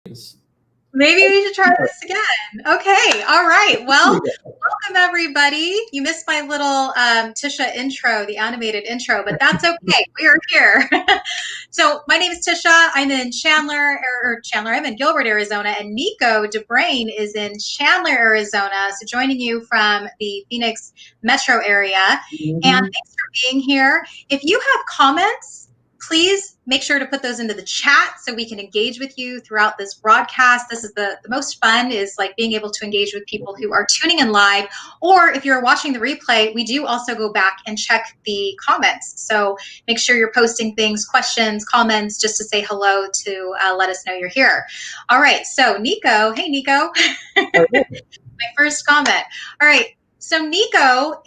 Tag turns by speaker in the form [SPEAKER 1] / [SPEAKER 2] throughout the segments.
[SPEAKER 1] Maybe we should try this again. Okay. All right. Well, welcome everybody. You missed my little Tisha intro, the animated intro, but that's okay. We are here. So my name is Tisha. I'm in Chandler. I'm in Gilbert, Arizona, and Nico DeBrain is in Chandler, Arizona. So joining you from the Phoenix metro area. And thanks for being here. If you have comments, please make sure to put those into the chat so we can engage with you throughout this broadcast. This is the most fun, is like being able to engage with people who are tuning in live, or if you're watching the replay, we do also go back and check the comments. So make sure you're posting things, questions, comments, just to say hello, to let us know you're here. All right, so Nico, hey Nico, my first comment. All right, so Nico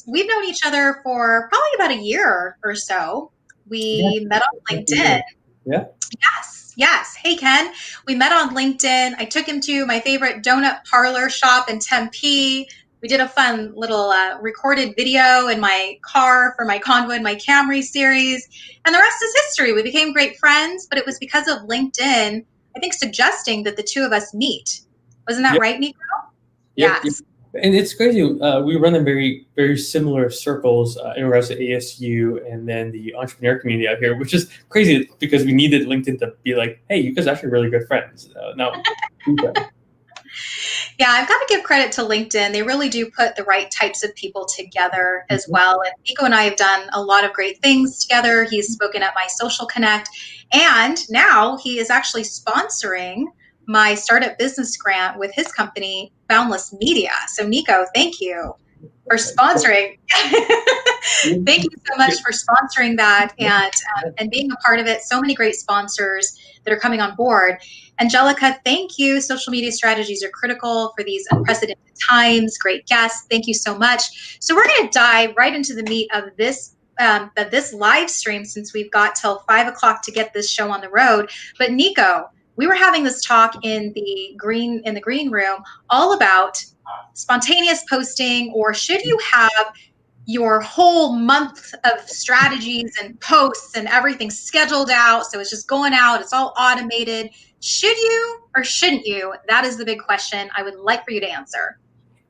[SPEAKER 1] we've known each other for probably about a year or so. We met on LinkedIn.
[SPEAKER 2] Yeah.
[SPEAKER 1] Yes. Hey, Ken. We met on LinkedIn. I took him to my favorite donut parlor shop in Tempe. We did a fun little recorded video in my car for my Conwood, my Camry series. And the rest is history. We became great friends, but it was because of LinkedIn, I think, suggesting that the two of us meet. Wasn't that right, Nico? Yes.
[SPEAKER 2] And it's crazy. We run in very, very similar circles in regards to ASU and then the entrepreneur community out here, which is crazy because we needed LinkedIn to be like, hey, you guys are actually really good friends.
[SPEAKER 1] Yeah, I've got to give credit to LinkedIn. They really do put the right types of people together as well. And Nico and I have done a lot of great things together. He's spoken at my Social Connect, and now he is actually sponsoring my startup business grant with his company, Boundless Media. So Nico, thank you for sponsoring. Thank you so much for sponsoring that and being a part of it. So many great sponsors that are coming on board. Angelica, thank you. Social media strategies are critical for these unprecedented times. Great guests. Thank you so much. So we're going to dive right into the meat of this live stream, since we've got till 5 o'clock to get this show on the road. But Nico, we were having this talk in the green room all about spontaneous posting, or should you have your whole month of strategies and posts and everything scheduled out, so it's just going out, it's all automated. Should you or shouldn't you? That is the big question I would like for you to answer.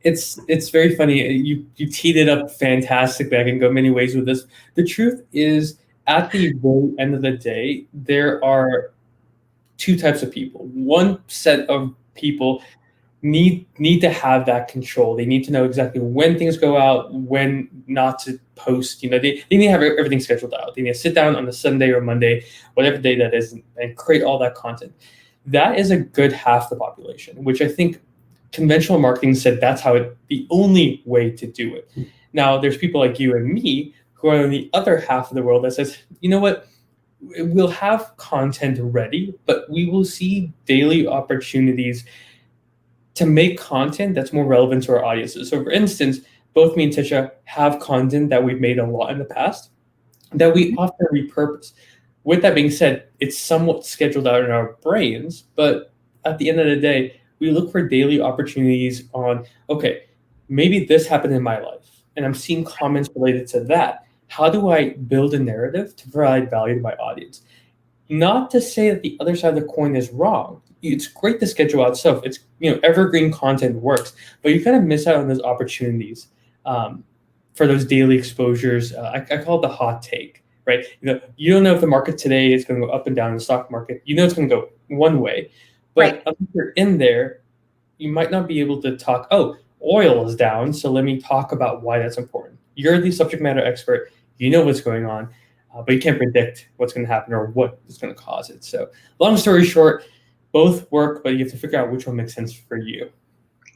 [SPEAKER 2] It's very funny. You teed it up fantastically. I can go many ways with this. The truth is, at the very end of the day, there are two types of people. One set of people need to have that control. They need to know exactly when things go out, when not to post. They need to have everything scheduled out. They need to sit down on a Sunday or Monday, whatever day that is, and create all that content. That is a good half the population, which I think conventional marketing said that's the only way to do it. Now, there's people like you and me who are in the other half of the world that says, you know what, we'll have content ready, but we will see daily opportunities to make content that's more relevant to our audiences. So for instance, both me and Tisha have content that we've made a lot in the past that we often repurpose. With that being said, it's somewhat scheduled out in our brains, but at the end of the day, we look for daily opportunities on, okay, maybe this happened in my life, and I'm seeing comments related to that. How do I build a narrative to provide value to my audience? Not to say that the other side of the coin is wrong. It's great to schedule out stuff. It's, evergreen content works, but you kind of miss out on those opportunities for those daily exposures. I call it the hot take, right? You don't know if the market today is going to go up and down in the stock market. It's going to go one way, but if you're in there, you might not be able to talk, oh, oil is down, so let me talk about why that's important. You're the subject matter expert. You know what's going on, but you can't predict what's going to happen or what is going to cause it. So long story short, both work, but you have to figure out which one makes sense for you.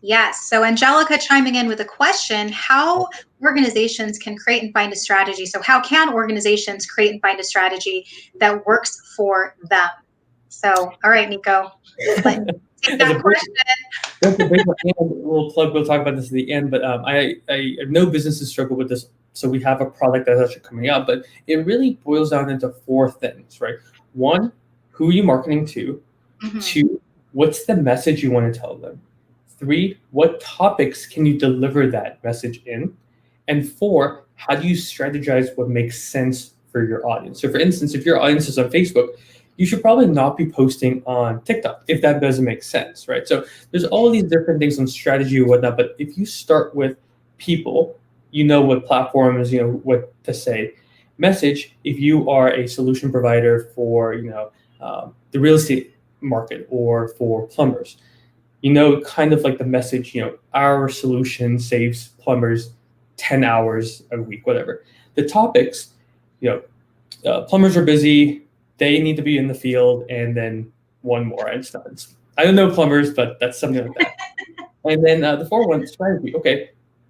[SPEAKER 1] Yes. So Angelica chiming in with a question, how organizations can create and find a strategy. So how can organizations create and find a strategy that works for them? So, all right, Nico, take that question.
[SPEAKER 2] That's a big one. We'll talk about this at the end, but I know businesses struggle with this. So we have a product that's actually coming out, but it really boils down into four things, right? One, who are you marketing to? Mm-hmm. Two, what's the message you want to tell them? Three, what topics can you deliver that message in? And four, how do you strategize what makes sense for your audience? So for instance, if your audience is on Facebook, you should probably not be posting on TikTok if that doesn't make sense, right? So there's all these different things on strategy and whatnot. But if you start with people, you know what platforms, you know what to say. Message, if you are a solution provider for, the real estate market or for plumbers, kind of like the message, our solution saves plumbers 10 hours a week, whatever. The topics, you plumbers are busy, they need to be in the field, and then one more. I don't know plumbers, but that's something like that. And then the 4-1 strategy. Okay,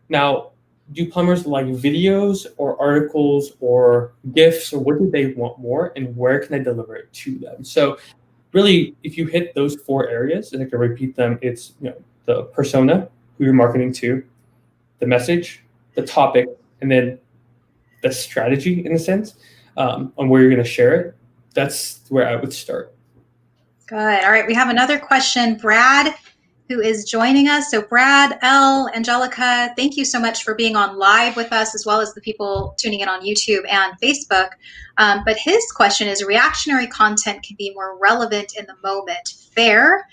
[SPEAKER 2] now do plumbers like videos or articles or GIFs, or what do they want more, and where can I deliver it to them? So really, if you hit those 4 areas, and I can repeat them, it's the persona, who you're marketing to, the message, the topic, and then the strategy in a sense, on where you're going to share it. That's where I would start.
[SPEAKER 1] Good. All right. We have another question. Brad, who is joining us. So, Brad, L, Angelica, thank you so much for being on live with us, as well as the people tuning in on YouTube and Facebook. But his question is, reactionary content can be more relevant in the moment. Fair?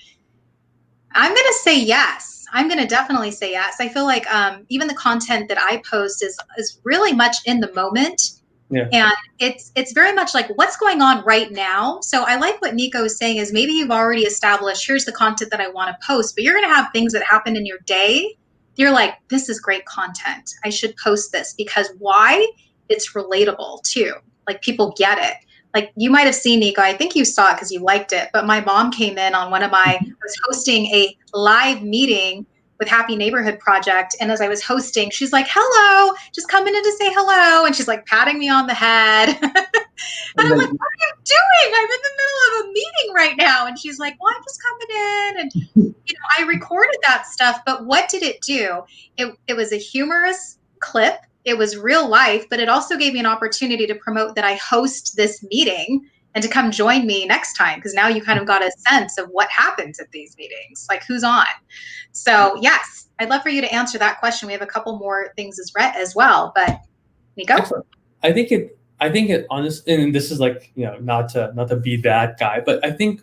[SPEAKER 1] I'm going to say yes. I'm going to definitely say yes. I feel like even the content that I post is really much in the moment.
[SPEAKER 2] Yeah.
[SPEAKER 1] And it's very much like what's going on right now. So I like what Nico is saying is maybe you've already established, here's the content that I want to post, but you're going to have things that happen in your day. You're like, this is great content. I should post this because why? It's relatable too. Like people get it. Like you might have seen, Nico, I think you saw it because you liked it, but my mom came in on I was hosting a live meeting with Happy Neighborhood Project. And as I was hosting, she's like, hello, just coming in to say hello. And she's like patting me on the head. And I'm like, what are you doing? I'm in the middle of a meeting right now. And she's like, well, I'm just coming in. And, I recorded that stuff, but what did it do? It was a humorous clip. It was real life, but it also gave me an opportunity to promote that I host this meeting and to come join me next time. Because now you kind of got a sense of what happens at these meetings, like who's on. So yes, I'd love for you to answer that question. We have a couple more things as well, but Nico?
[SPEAKER 2] Excellent. I think it honestly, and this is like, not to be that guy, but I think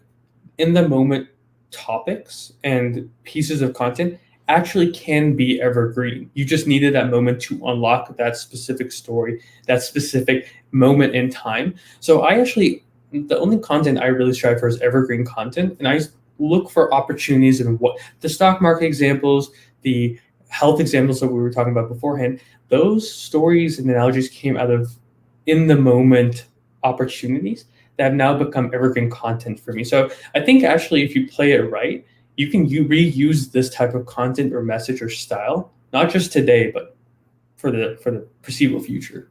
[SPEAKER 2] in the moment topics and pieces of content actually can be evergreen. You just needed that moment to unlock that specific story, that specific moment in time. So the only content I really strive for is evergreen content. And I look for opportunities in what the stock market examples, the health examples that we were talking about beforehand, those stories and analogies came out of in the moment opportunities that have now become evergreen content for me. So I think actually if you play it right, you reuse this type of content or message or style, not just today, but for the foreseeable future.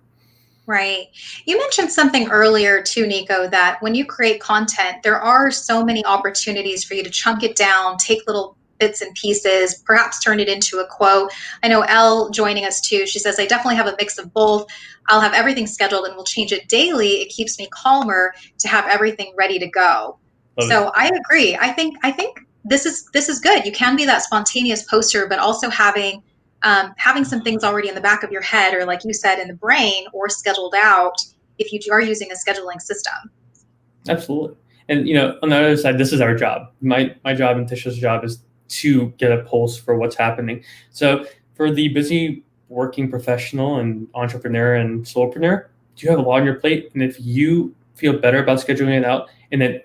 [SPEAKER 1] Right. You mentioned something earlier too, Nico, that when you create content, there are so many opportunities for you to chunk it down, take little bits and pieces, perhaps turn it into a quote. I know Elle joining us too. She says, I definitely have a mix of both. I'll have everything scheduled and we'll change it daily. It keeps me calmer to have everything ready to go. So I agree. I think this is good. You can be that spontaneous poster, but also having some things already in the back of your head, or like you said, in the brain, or scheduled out if you are using a scheduling system.
[SPEAKER 2] Absolutely. And on the other side, this is our job. My job and Tisha's job is to get a pulse for what's happening. So for the busy working professional and entrepreneur and solopreneur, you have a lot on your plate. And if you feel better about scheduling it out, and then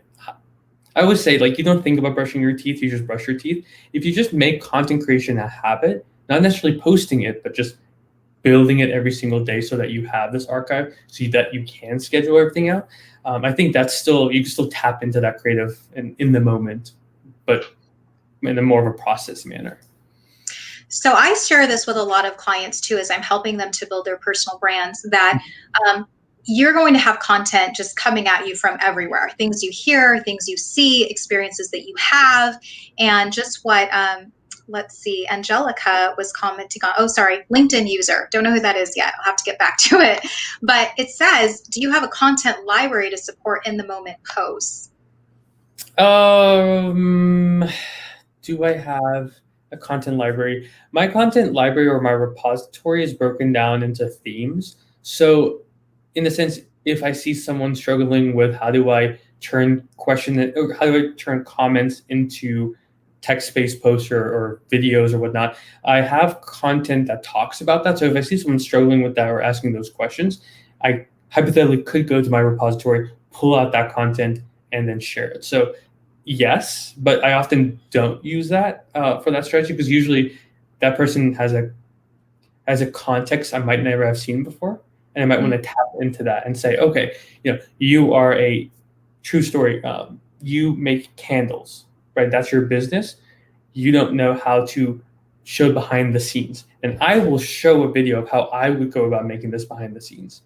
[SPEAKER 2] I would say, like, you don't think about brushing your teeth, you just brush your teeth. If you just make content creation a habit, not necessarily posting it, but just building it every single day so that you have this archive so that you can schedule everything out. I think that's you can still tap into that creative in the moment, but in a more of a process manner.
[SPEAKER 1] So I share this with a lot of clients too, as I'm helping them to build their personal brands, that you're going to have content just coming at you from everywhere. Things you hear, things you see, experiences that you have, and just what, let's see, Angelica was commenting on, LinkedIn user. Don't know who that is yet. I'll have to get back to it. But it says, do you have a content library to support in the moment posts?
[SPEAKER 2] Do I have a content library? My content library or my repository is broken down into themes. So in a sense, if I see someone struggling with how do I turn or how do I turn comments into text-based posts or videos or whatnot. I have content that talks about that. So if I see someone struggling with that or asking those questions, I hypothetically could go to my repository, pull out that content, and then share it. So yes, but I often don't use that for that strategy because usually that person has a context I might never have seen before, and I might want to tap into that and say, okay, you are a true story. You make candles, right? That's your business. You don't know how to show behind the scenes, and I will show a video of how I would go about making this behind the scenes.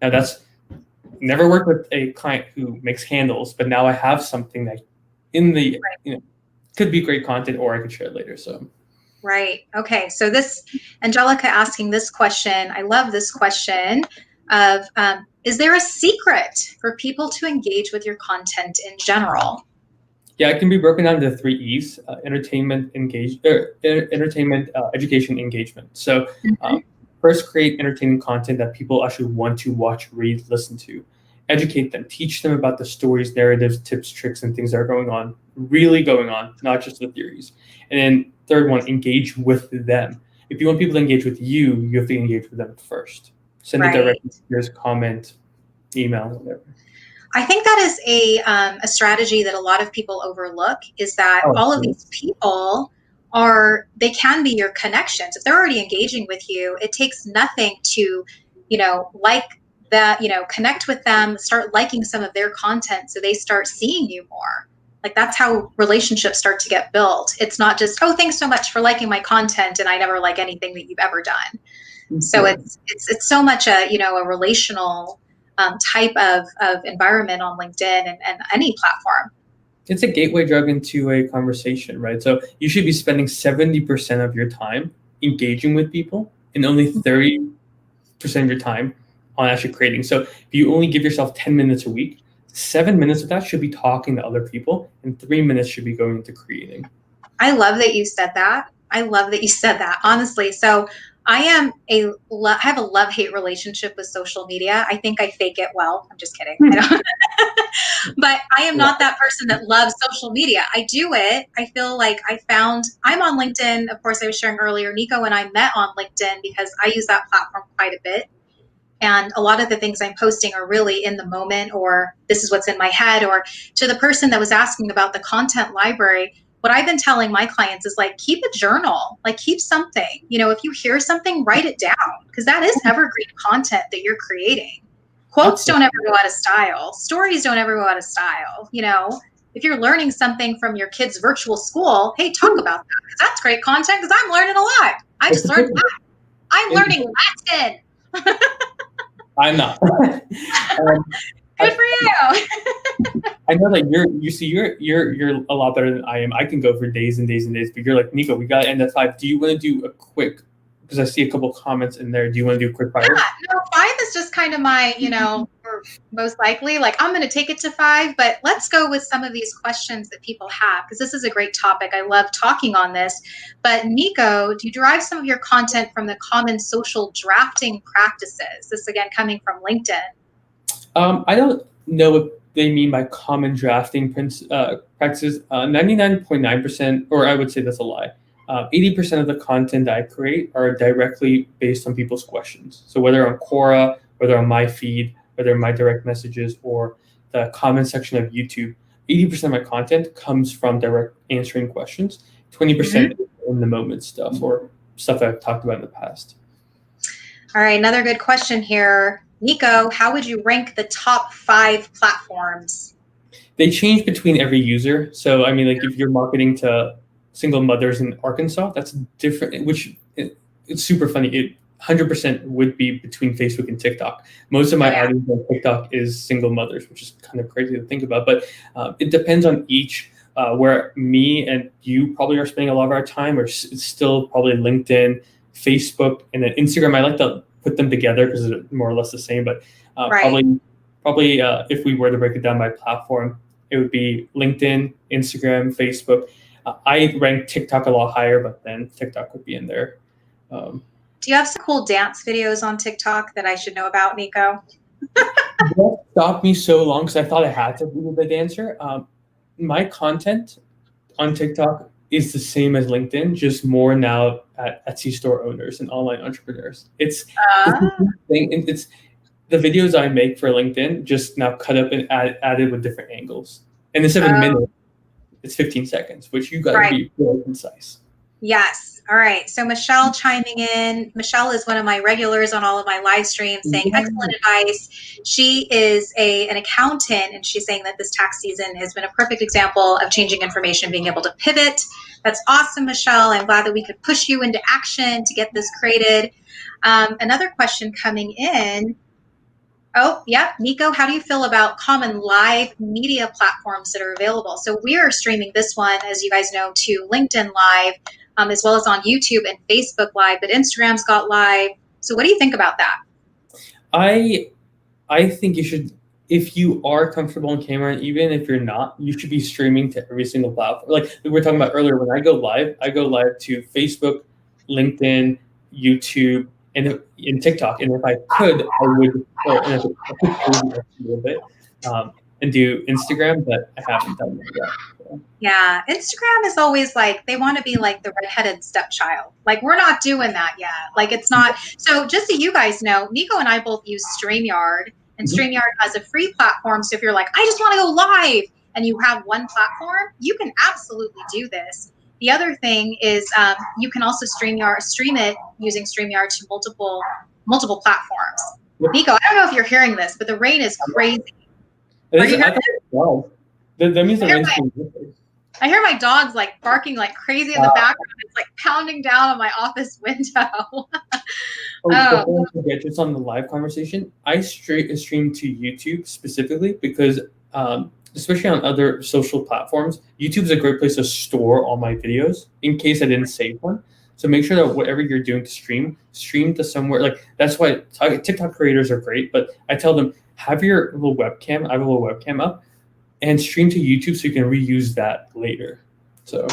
[SPEAKER 2] Now that's never worked with a client who makes candles, but now I have something that in the could be great content, or I could share it later. So.
[SPEAKER 1] Right. Okay. So this Angelica asking this question, I love this question of, is there a secret for people to engage with your content in general?
[SPEAKER 2] Yeah, it can be broken down into 3 E's: entertainment, education, engagement. So first, create entertaining content that people actually want to watch, read, listen to. Educate them, teach them about the stories, narratives, tips, tricks, and things that are going on, really going on, not just the theories. And then third one, engage with them. If you want people to engage with you, you have to engage with them first. Send it directly to your comment, email, whatever.
[SPEAKER 1] I think that is a strategy that a lot of people overlook, is that all of these people they can be your connections. If they're already engaging with you, it takes nothing to, like that, connect with them, start liking some of their content so they start seeing you more. Like that's how relationships start to get built. It's not just, oh, thanks so much for liking my content and I never like anything that you've ever done. So it's so much a relational type of environment on LinkedIn and any platform.
[SPEAKER 2] It's a gateway drug into a conversation, right? So you should be spending 70% of your time engaging with people and only 30% of your time on actually creating. So if you only give yourself 10 minutes a week, 7 minutes of that should be talking to other people and 3 minutes should be going into creating.
[SPEAKER 1] I love that you said that. Honestly. So I have a love-hate relationship with social media. I think I fake it well. I'm just kidding. I don't. But I am not that person that loves social media. I do it. I feel like I'm on LinkedIn. Of course, I was sharing earlier, Nico and I met on LinkedIn because I use that platform quite a bit. And a lot of the things I'm posting are really in the moment, or this is what's in my head. Or to the person that was asking about the content library, what I've been telling my clients is like, keep a journal, like keep something. If you hear something, write it down, because that is evergreen content that you're creating. Quotes don't ever go out of style. Stories don't ever go out of style. If you're learning something from your kid's virtual school, hey, talk about that, because that's great content, because I'm learning a lot. I just learned that. I'm learning Latin.
[SPEAKER 2] I'm not.
[SPEAKER 1] Good for you.
[SPEAKER 2] I know that you're a lot better than I am. I can go for days and days and days, but you're like, Nico, we got to end at 5. Do you want to do a quick, because I see a couple comments in there. Do you want to do a quick fire?
[SPEAKER 1] Yeah, no, 5 is just kind of my, most likely, like I'm going to take it to 5, but let's go with some of these questions that people have, because this is a great topic. I love talking on this. But Nico, do you derive some of your content from the common social drafting practices? This again coming from LinkedIn.
[SPEAKER 2] I don't know what they mean by common drafting practices. 99.9%, or I would say that's a lie. 80% of the content that I create are directly based on people's questions. So whether on Quora, whether on my feed, whether my direct messages, or the comment section of YouTube, 80% of my content comes from direct answering questions. 20% in the moment stuff, or stuff I've talked about in the past.
[SPEAKER 1] All right, another good question here. Nico, how would you rank the top 5 platforms?
[SPEAKER 2] They change between every user. So, I mean, like if you're marketing to single mothers in Arkansas, that's different, which it's super funny. It 100% would be between Facebook and TikTok. Most of my audience on TikTok is single mothers, which is kind of crazy to think about. But it depends on each, where me and you probably are spending a lot of our time, or it's still probably LinkedIn, Facebook, and then Instagram. I like to put them together because they're more or less the same. But probably if we were to break it down by platform, it would be LinkedIn, Instagram, Facebook. I rank TikTok a lot higher, but then TikTok would be in there.
[SPEAKER 1] Do you have some cool dance videos on TikTok that I should know about, Nico?
[SPEAKER 2] What stopped me so long because I thought I had to be the dancer. My content on TikTok is the same as LinkedIn, just more now at Etsy store owners and online entrepreneurs. It's the
[SPEAKER 1] Uh,
[SPEAKER 2] same thing. It's the videos I make for LinkedIn just now cut up and added with different angles. And instead of a
[SPEAKER 1] oh,
[SPEAKER 2] minute, it's 15 seconds, which you got to
[SPEAKER 1] right.
[SPEAKER 2] be really concise.
[SPEAKER 1] Yes. All right. So Michelle chiming in. Michelle is one of my regulars on all of my live streams saying excellent advice. She is an accountant and she's saying that this tax season has been a perfect example of changing information, being able to pivot. That's awesome, Michelle. I'm glad that we could push you into action to get this created. Another question coming in. Oh, yeah. Nico, how do you feel about common live media platforms that are available? So we are streaming this one, as you guys know, to LinkedIn Live, as well as on YouTube and Facebook Live, but Instagram's got live. So what do you think about that?
[SPEAKER 2] I I think you should, if you are comfortable on camera, and even if you're not, you should be streaming to every single platform. Like we were talking about earlier, when I go live to Facebook, LinkedIn, YouTube, and TikTok. And if I could, I would, and if I could crazy a little bit, and do Instagram, but I haven't done that yet. So.
[SPEAKER 1] Yeah, Instagram is always like they want to be like the redheaded stepchild. Like we're not doing that yet. Like it's not. So just so you guys know, Nico and I both use StreamYard, and
[SPEAKER 2] Mhm.
[SPEAKER 1] StreamYard has a free platform. So if you're like, I just want to go live, and you have one platform, you can absolutely do this. The other thing is you can also stream it using StreamYard to multiple platforms.
[SPEAKER 2] Yep.
[SPEAKER 1] Nico, I don't know if you're hearing this, but the rain is crazy. Are you
[SPEAKER 2] I
[SPEAKER 1] hearing
[SPEAKER 2] thought it was 12. That means the rain's
[SPEAKER 1] it?
[SPEAKER 2] coming good.
[SPEAKER 1] I hear my dogs like barking like crazy in the background. It's like pounding down on my office window.
[SPEAKER 2] Oh,
[SPEAKER 1] Oh,
[SPEAKER 2] before I forget, just on the live conversation, I stream to YouTube specifically because, especially on other social platforms, YouTube is a great place to store all my videos in case I didn't save one. So make sure that whatever you're doing to stream to somewhere. Like that's why TikTok creators are great. But I tell them have your little webcam. I have a little webcam up and stream to YouTube so you can reuse that later. So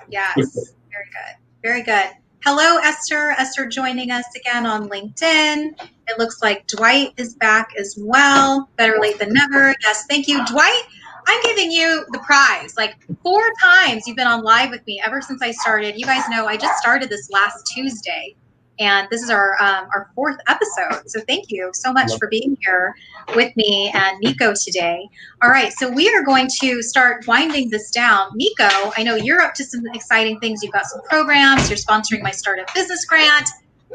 [SPEAKER 1] yes. Very good. Very good. Hello, Esther. Esther joining us again on LinkedIn. It looks like Dwight is back as well. Better late than never. Yes, thank you, Dwight. I'm giving you the prize. Like 4 times you've been on live with me ever since I started. You guys know I just started this last Tuesday, and this is our 4th episode. So thank you so much for being here with me and Nico today. All right, so we are going to start winding this down. Nico, I know you're up to some exciting things. You've got some programs. You're sponsoring my startup business grant.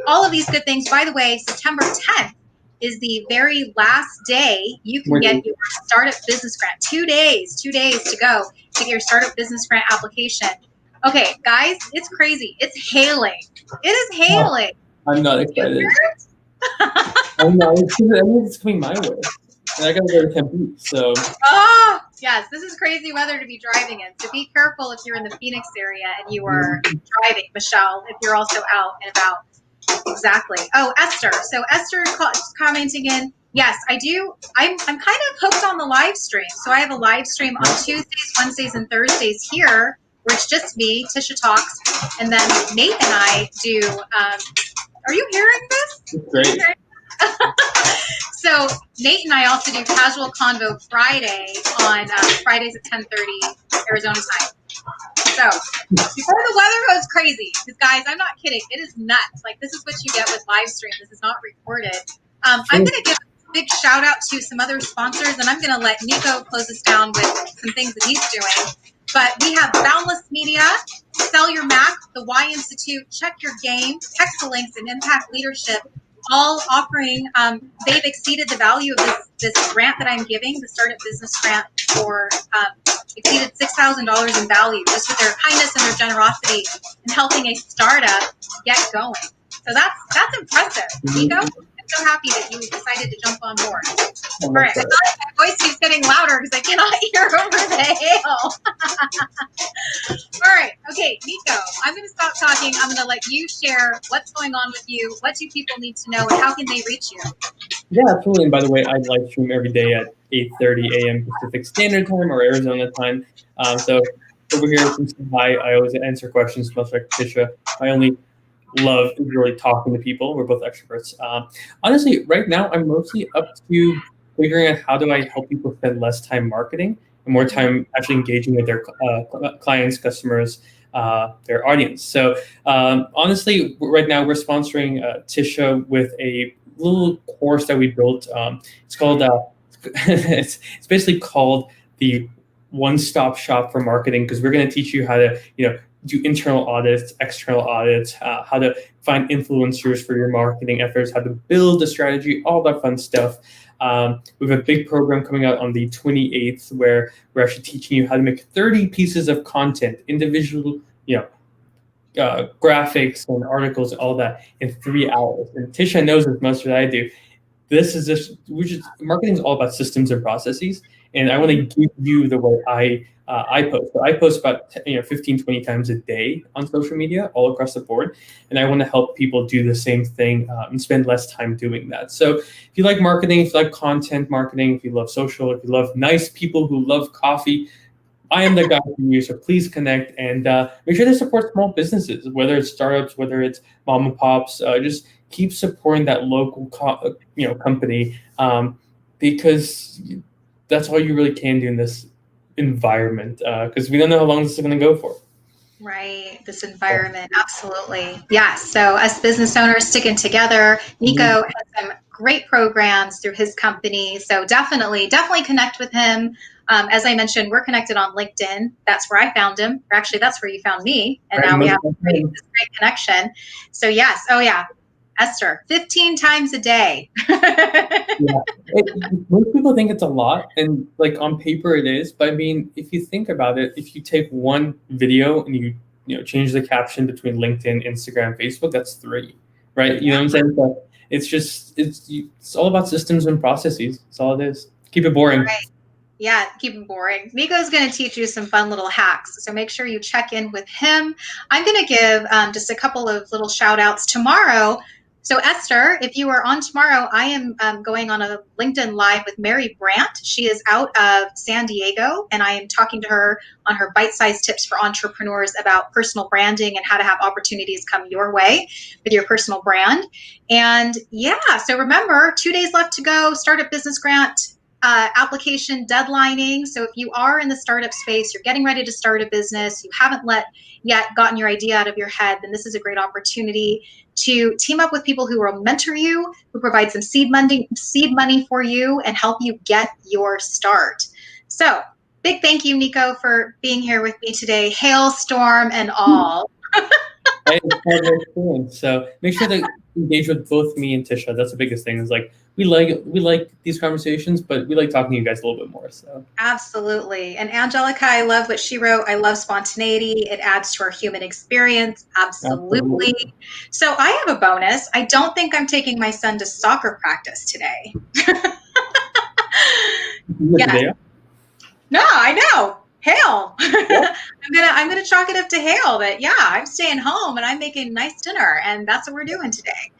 [SPEAKER 1] All of these good things. By the way, September 10th is the very last day you can get your startup business grant. 2 days to go to get your startup business grant application. Okay, guys, it's crazy. It's hailing. It is hailing.
[SPEAKER 2] I'm not excited. I'm not. It's coming my way, and I gotta go to Tempe. So.
[SPEAKER 1] Oh, yes, this is crazy weather to be driving in. So be careful if you're in the Phoenix area and you are driving, Michelle, if you're also out and about. Exactly. Oh, Esther. So Esther commenting in. Yes, I do. I'm kind of hooked on the live stream. So I have a live stream on Tuesdays, Wednesdays, and Thursdays here, where it's just me, Tisha Talks, and then Nate and I do. Are you hearing this?
[SPEAKER 2] Great.
[SPEAKER 1] So Nate and I also do Casual Convo Friday on Fridays at 10:30 Arizona time. So before the weather goes crazy, because guys, I'm not kidding. It is nuts. Like this is what you get with live stream. This is not recorded. I'm going to give a big shout out to some other sponsors, and I'm going to let Nico close us down with some things that he's doing. But we have Boundless Media, Sell Your Mac, the Y Institute, Check Your Game, Texalinks, and Impact Leadership, all offering, they've exceeded the value of this grant that I'm giving, the Startup Business Grant, for exceeded $6,000 in value just with their kindness and their generosity in helping a startup get going. So that's impressive. Nico, I'm so happy that you decided to jump on board. All right, I thought my voice keeps getting louder because I cannot hear over the hail. All right, okay, Nico, I'm going to stop talking. I'm going to let you share what's going on with you, what do people need to know, and how can they reach you?
[SPEAKER 2] Yeah, absolutely. And by the way, I live stream every day at 8:30 a.m. Pacific Standard Time or Arizona time. So over here, if you say hi, I always answer questions, much like Tisha. My only love is really talking to people. We're both extroverts. Honestly, right now I'm mostly up to figuring out how do I help people spend less time marketing and more time actually engaging with their clients, customers, their audience. So honestly, right now we're sponsoring Tisha with a little course that we built. It's called it's basically called the one-stop shop for marketing, because we're going to teach you how to do internal audits, external audits, how to find influencers for your marketing efforts, how to build a strategy, all that fun stuff. We have a big program coming out on the 28th where we're actually teaching you how to make 30 pieces of content, individual, graphics and articles, all that in 3 hours. And Tisha knows as much as I do. This is just marketing is all about systems and processes, and I want to give you the way I post. So I post about 15, 20 times a day on social media all across the board, and I want to help people do the same thing and spend less time doing that. So if you like marketing, if you like content marketing, if you love social, if you love nice people who love coffee, I am the guy for you. So please connect and make sure to support small businesses, whether it's startups, whether it's mom and pops. Just keep supporting that local company, because that's all you really can do in this environment, because we don't know how long this is going to go for.
[SPEAKER 1] Right, this environment, absolutely. Yes, so us business owners sticking together. Nico has some great programs through his company, so definitely connect with him. As I mentioned, we're connected on LinkedIn. That's where I found him. Or actually, that's where you found me, and now we have this great connection. So yes, oh yeah, Esther, 15 times a day.
[SPEAKER 2] Most people think it's a lot, and like on paper it is. But I mean, if you think about it, if you take one video and you change the caption between LinkedIn, Instagram, Facebook, that's 3, right? You know what I'm saying? So it's all about systems and processes. That's all it is. Keep it boring.
[SPEAKER 1] Right. Yeah, keep it boring. Nico's going to teach you some fun little hacks. So make sure you check in with him. I'm going to give just a couple of little shout outs tomorrow. So Esther, if you are on tomorrow, I am going on a LinkedIn Live with Mary Brandt. She is out of San Diego, and I am talking to her on her bite-sized tips for entrepreneurs about personal branding and how to have opportunities come your way with your personal brand. And yeah, so remember, 2 days left to go, Startup Business Grant application deadlining. So if you are in the startup space, you're getting ready to start a business, you haven't yet gotten your idea out of your head, then this is a great opportunity to team up with people who will mentor you, who provide some seed money for you and help you get your start. So big thank you, Nico, for being here with me today, hailstorm and all.
[SPEAKER 2] So make sure to engage with both me and Tisha. That's the biggest thing. Is like we like these conversations, but we like talking to you guys a little bit more. So
[SPEAKER 1] absolutely. And Angelica, I love what she wrote. I love spontaneity. It adds to our human experience. Absolutely. So I have a bonus. I don't think I'm taking my son to soccer practice today. Yeah. No, I know. Hail. Yeah. I'm gonna chalk it up to hail that yeah, I'm staying home and I'm making nice dinner, and that's what we're doing today.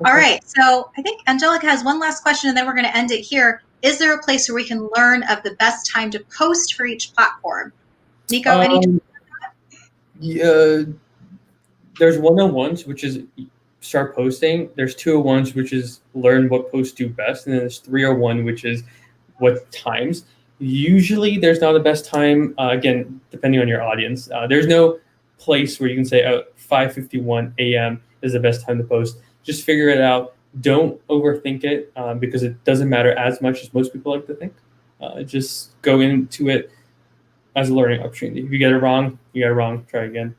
[SPEAKER 1] All right. So I think Angelica has one last question and then we're gonna end it here. Is there a place where we can learn of the best time to post for each platform? Nico, any
[SPEAKER 2] yeah, there's 101s, which is start posting. There's 201s, which is learn what posts do best, and then there's 301, which is what times. Usually there's not a best time, again, depending on your audience. There's no place where you can say 5:51 a.m. is the best time to post. Just figure it out. Don't overthink it, because it doesn't matter as much as most people like to think. Just go into it as a learning opportunity. If you get it wrong, you get it wrong. Try again.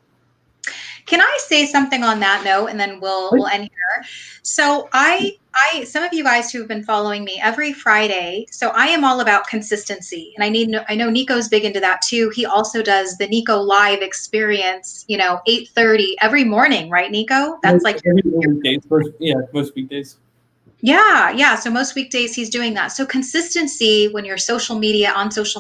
[SPEAKER 1] Can I say something on that note, and then we'll end here? So I some of you guys who have been following me every Friday. So I am all about consistency, and I know Nico's big into that too. He also does the Nico Live experience, 8:30 every morning, right, Nico? That's like
[SPEAKER 2] weekdays. Most weekdays.
[SPEAKER 1] Yeah. So most weekdays he's doing that. So consistency when you're on social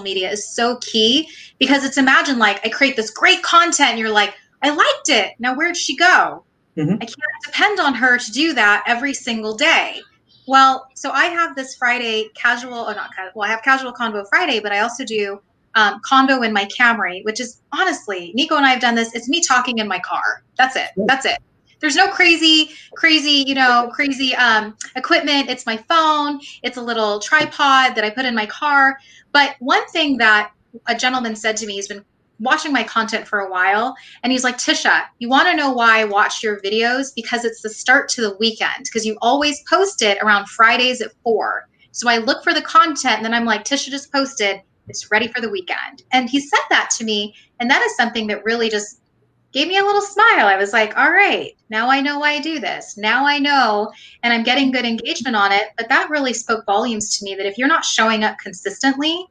[SPEAKER 1] media is so key, because it's imagine like I create this great content and you're like, I liked it. Now, where'd she go?
[SPEAKER 2] Mm-hmm.
[SPEAKER 1] I can't depend on her to do that every single day. Well, so I have this Friday I have casual convo Friday, but I also do convo in my Camry, which is honestly, Nico and I have done this. It's me talking in my car. That's it. There's no crazy, crazy equipment. It's my phone. It's a little tripod that I put in my car. But one thing that a gentleman said to me, he's been watching my content for a while, and he's like, Tisha, you want to know why I watch your videos? Because it's the start to the weekend, because you always post it around Fridays at 4. So I look for the content, and then I'm like, Tisha just posted. It's ready for the weekend. And he said that to me, and that is something that really just gave me a little smile. I was like, all right, now I know why I do this. Now I know, and I'm getting good engagement on it. But that really spoke volumes to me that if you're not showing up consistently,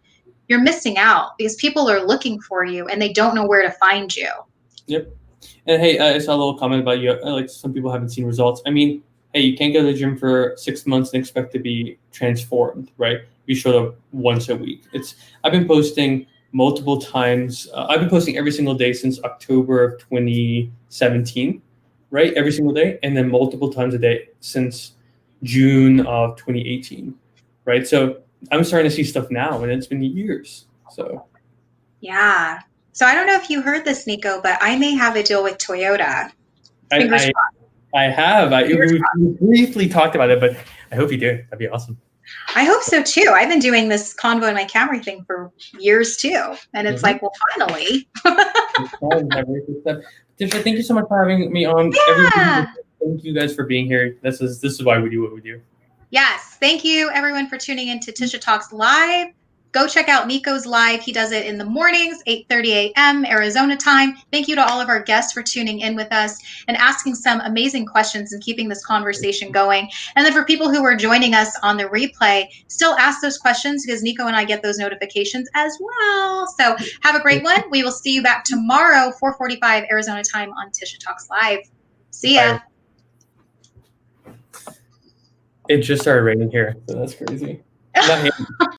[SPEAKER 1] you're missing out because people are looking for you and they don't know where to find you.
[SPEAKER 2] Yep. And hey, I saw a little comment about you. Like some people haven't seen results. I mean, hey, you can't go to the gym for 6 months and expect to be transformed, right? You show up once a week. I've been posting multiple times. I've been posting every single day since October of 2017, right? Every single day, and then multiple times a day since June of 2018, right? So I'm starting to see stuff now, and it's been years. So
[SPEAKER 1] Yeah. So I don't know if you heard this, Nico, but I may have a deal with Toyota. Fingers
[SPEAKER 2] I
[SPEAKER 1] crossed.
[SPEAKER 2] I have.
[SPEAKER 1] Fingers
[SPEAKER 2] We
[SPEAKER 1] crossed.
[SPEAKER 2] briefly talked about it, but I hope you do. That'd be awesome.
[SPEAKER 1] I hope so too. I've been doing this Convo in my Camry thing for years too. And it's
[SPEAKER 2] Mm-hmm.
[SPEAKER 1] like, well, finally.
[SPEAKER 2] Tisha, thank you so much for having me on. Everyone,
[SPEAKER 1] Yeah.
[SPEAKER 2] thank you guys for being here. This is why we do what we do.
[SPEAKER 1] Yes. Thank you, everyone, for tuning in to Tisha Talks Live. Go check out Nico's live. He does it in the mornings, 8:30 a.m. Arizona time. Thank you to all of our guests for tuning in with us and asking some amazing questions and keeping this conversation going. And then for people who are joining us on the replay, still ask those questions because Nico and I get those notifications as well. So have a great one. We will see you back tomorrow, 4:45 Arizona time on Tisha Talks Live. See ya.
[SPEAKER 2] It just started raining here, so that's crazy. Not here.